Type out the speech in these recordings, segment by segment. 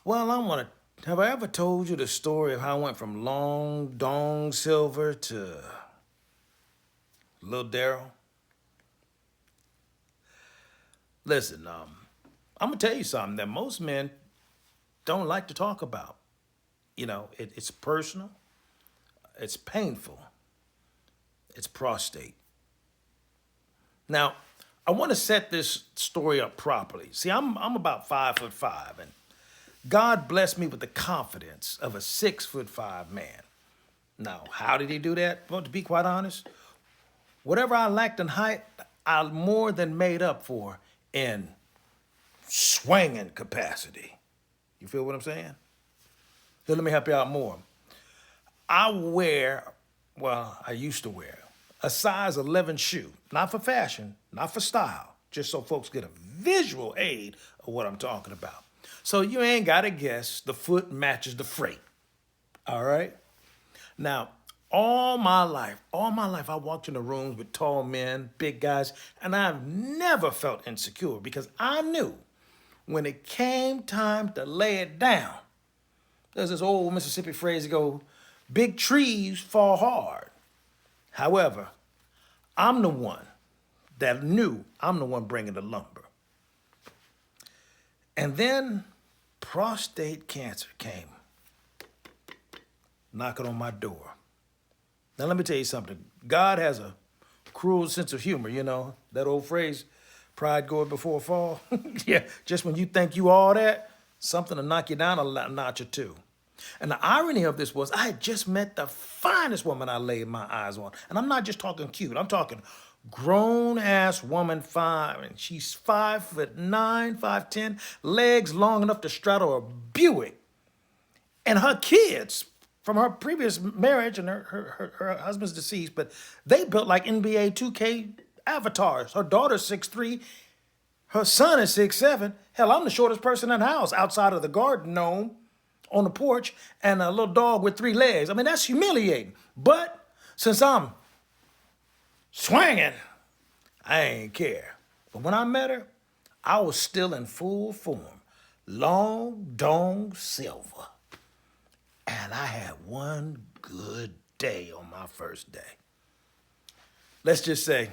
Well, have I ever told you the story of how I went from Long Dong Silver to Lil Daryl? Listen, I'm gonna tell you something that most men don't like to talk about. It's personal, it's painful, it's prostate. Now, I want to set this story up properly. See, I'm about 5'5", and God blessed me with the confidence of a 6'5" man. Now, how did he do that? Well, to be quite honest, whatever I lacked in height, I more than made up for in swinging capacity. You feel what I'm saying? So let me help you out more. I used to wear a size 11 shoe, not for fashion, not for style, just so folks get a visual aid of what I'm talking about. So you ain't got to guess, the foot matches the freight. All right? Now, all my life, I walked into rooms with tall men, big guys, and I've never felt insecure because I knew when it came time to lay it down, there's this old Mississippi phrase that goes, big trees fall hard. However, I'm the one that knew I'm the one bringing the lumber. And then prostate cancer came knocking on my door. Now, let me tell you something. God has a cruel sense of humor, that old phrase, pride goeth before a fall. Yeah, just when you think you all that, something will knock you down a notch or two. And the irony of this was I had just met the finest woman I laid my eyes on. And I'm not just talking cute. I'm talking grown-ass woman, and she's 5'9", 5'10", legs long enough to straddle a Buick. And her kids from her previous marriage, and her husband's deceased, but they built like NBA 2K avatars. Her daughter's 6'3", her son is 6'7". Hell, I'm the shortest person in the house outside of the garden gnome on the porch and a little dog with 3 legs. I mean, that's humiliating. But since I'm swinging, I ain't care. But when I met her, I was still in full form. Long Dong Silver. And I had one good day on my first day. Let's just say,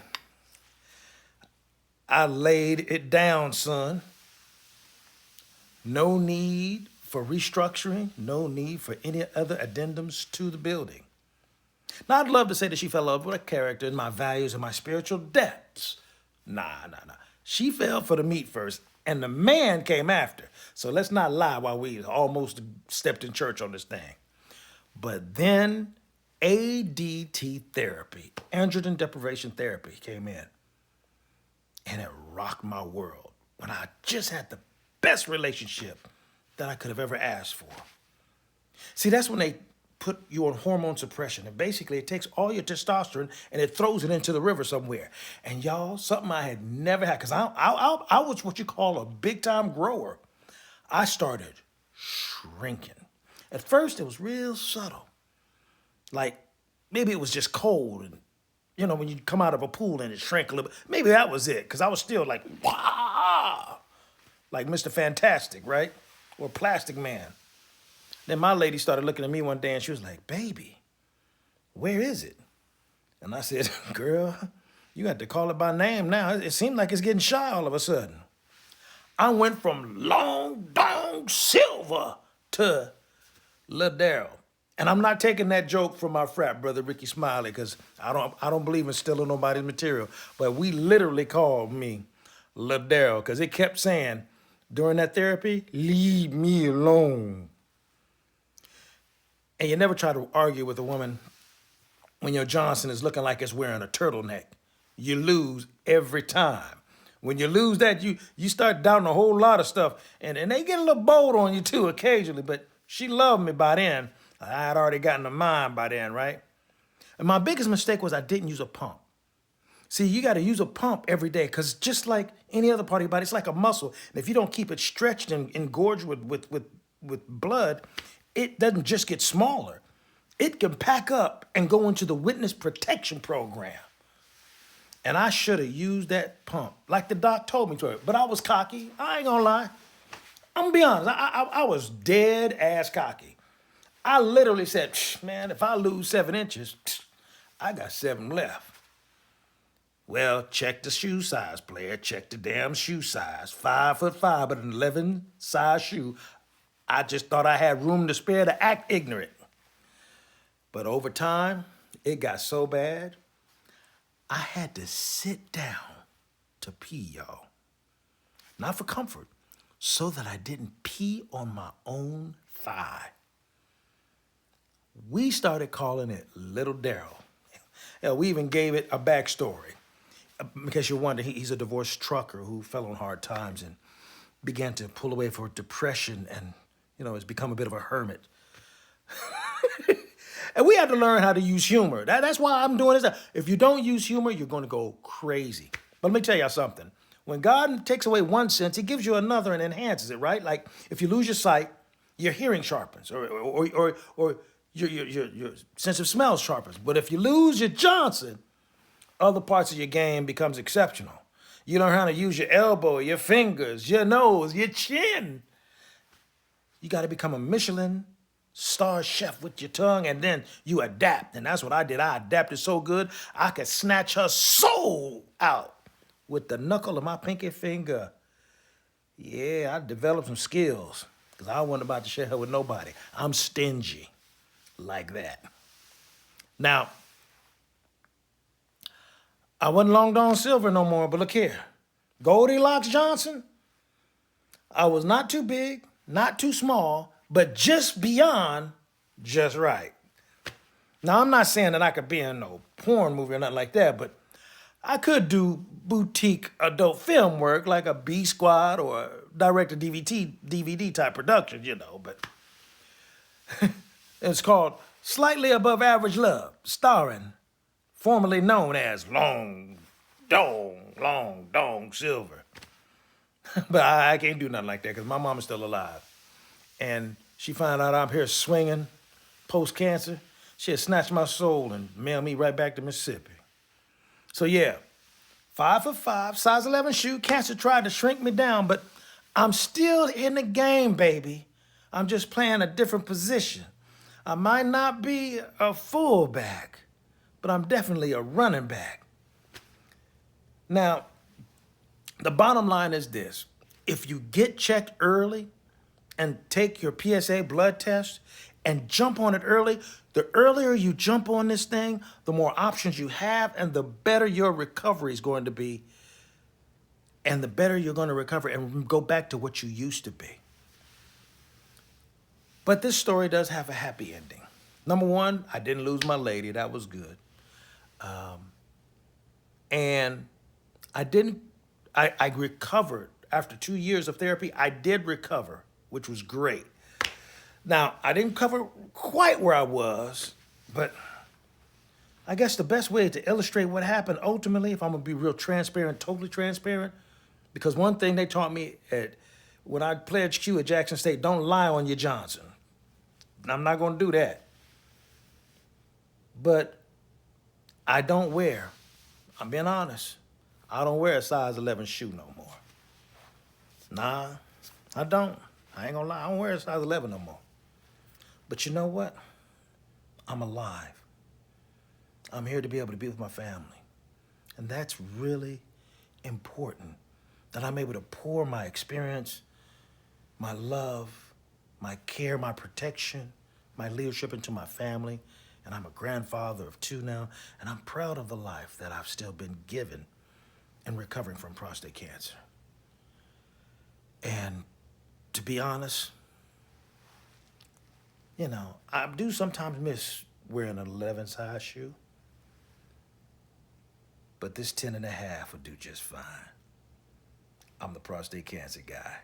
I laid it down, son. No need for restructuring, no need for any other addendums to the building. Now, I'd love to say that she fell in love with a character and my values and my spiritual depths. Nah. She fell for the meat first, and the man came after. So let's not lie while we almost stepped in church on this thing. But then ADT therapy, androgen deprivation therapy, came in. And it rocked my world when I just had the best relationship that I could have ever asked for. See, that's when they put you on hormone suppression. And basically, it takes all your testosterone and it throws it into the river somewhere. And y'all, something I had never had, because I was what you call a big-time grower. I started shrinking. At first, it was real subtle. Like, maybe it was just cold. And, when you come out of a pool and it shrank a little bit. Maybe that was it, because I was still like, wow. Like Mr. Fantastic, right? Or Plastic Man. Then my lady started looking at me one day and she was like, baby, where is it? And I said, girl, you got to call it by name now. It seemed like it's getting shy all of a sudden. I went from Long Dong Silver to Lil Daryl. And I'm not taking that joke from my frat brother, Ricky Smiley, because I don't believe in stealing nobody's material. But we literally called me Lil Daryl because it kept saying during that therapy, leave me alone. And you never try to argue with a woman when your Johnson is looking like it's wearing a turtleneck. You lose every time. When you lose that, you start doubting a whole lot of stuff. And they get a little bold on you too occasionally, but she loved me by then. I had already gotten a mind by then, right? And my biggest mistake was I didn't use a pump. See, you got to use a pump every day because just like any other part of your body, it's like a muscle. And if you don't keep it stretched and engorged with blood, it doesn't just get smaller. It can pack up and go into the witness protection program. And I should have used that pump like the doc told me to. But I was cocky. I ain't gonna lie. I'm gonna be honest. I was dead ass cocky. I literally said, man, if I lose 7 inches, I got 7 left. Well, check the shoe size, player. Check the damn shoe size. 5'5", but an 11 size shoe. I just thought I had room to spare to act ignorant. But over time, it got so bad, I had to sit down to pee, y'all. Not for comfort, so that I didn't pee on my own thigh. We started calling it Little Daryl. Hell, we even gave it a backstory. In case you're wondering, he's a divorced trucker who fell on hard times and began to pull away for depression and, has become a bit of a hermit. And we had to learn how to use humor. That's why I'm doing this. If you don't use humor, you're going to go crazy. But let me tell y'all something. When God takes away one sense, he gives you another and enhances it, right? Like if you lose your sight, your hearing sharpens or your sense of smell sharpens. But if you lose your Johnson, other parts of your game becomes exceptional. You learn how to use your elbow, your fingers, your nose, your chin. You got to become a Michelin star chef with your tongue, and then you adapt. And that's what I did. I adapted so good, I could snatch her soul out with the knuckle of my pinky finger. Yeah, I developed some skills because I wasn't about to share her with nobody. I'm stingy like that. Now, I wasn't Long John Silver no more, but look here. Goldilocks Johnson, I was not too big, not too small, but just beyond just right. Now, I'm not saying that I could be in no porn movie or nothing like that, but I could do boutique adult film work like a B Squad or direct-to-DVD type production, but it's called Slightly Above Average Love, starring formerly known as Long Dong Silver. But I can't do nothing like that because my mama's still alive. And she found out I'm here swinging post-cancer. She'll snatch my soul and mail me right back to Mississippi. So yeah, 5'5", size 11 shoe. Cancer tried to shrink me down, but I'm still in the game, baby. I'm just playing a different position. I might not be a fullback, but I'm definitely a running back. Now, the bottom line is this. If you get checked early and take your PSA blood test and jump on it early, the earlier you jump on this thing, the more options you have and the better your recovery is going to be. And the better you're going to recover and go back to what you used to be. But this story does have a happy ending. Number one, I didn't lose my lady. That was good. And I recovered. After 2 years of therapy, I did recover, which was great. Now, I didn't cover quite where I was, but I guess the best way to illustrate what happened ultimately, if I'm going to be real transparent, totally transparent, because one thing they taught me when I pledged Q at Jackson State, don't lie on your Johnson. I'm not going to do that. But I don't wear, I'm being honest, I don't wear a size 11 shoe no more. Nah, I don't. I ain't gonna lie, I don't wear a size 11 no more. But you know what? I'm alive. I'm here to be able to be with my family. And that's really important, that I'm able to pour my experience, my love, my care, my protection, my leadership into my family. And I'm a grandfather of 2 now, and I'm proud of the life that I've still been given in recovering from prostate cancer. And to be honest, I do sometimes miss wearing an 11 size shoe, but this 10 and a half would do just fine. I'm the prostate cancer guy.